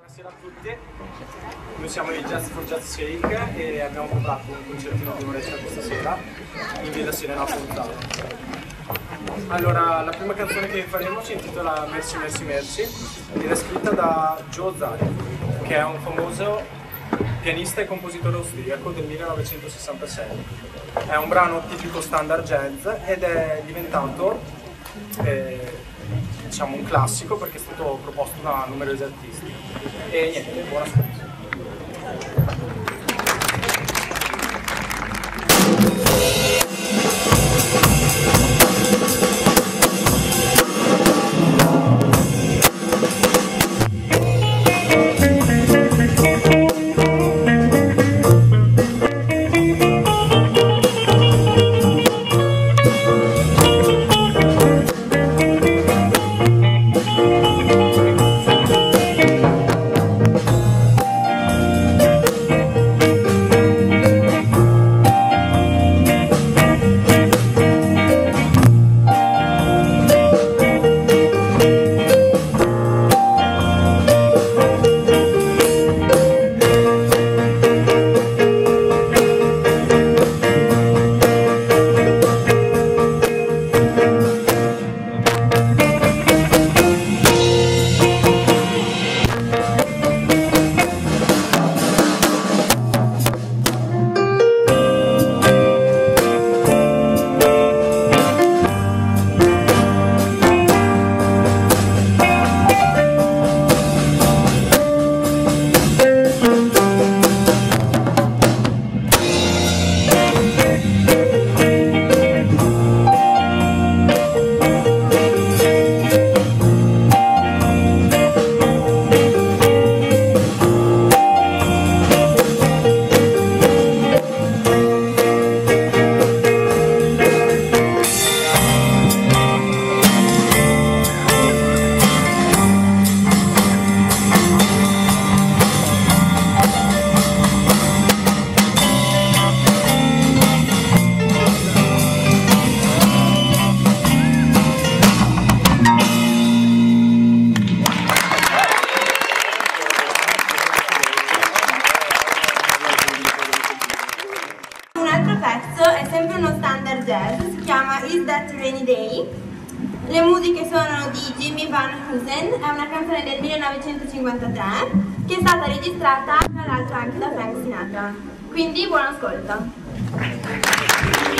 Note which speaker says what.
Speaker 1: Buonasera a tutti, noi siamo il Jazz for Jazz Shake e abbiamo preparato un concertino di un'oretta questa sera in Villa Serena a Fontana. Allora, la prima canzone che faremo si intitola Merci Merci Merci ed è scritta da Joe Zari, che è un famoso pianista e compositore austriaco del 1966. È un brano tipico standard jazz ed è diventato diciamo un classico perché è stato proposto da numerosi artisti. E niente, buon ascolto.
Speaker 2: È sempre uno standard jazz, si chiama Is That Rainy Day. Le musiche sono di Jimmy Van Heusen, è una canzone del 1953 che è stata registrata tra l'altro anche da Frank Sinatra. Quindi buon ascolto!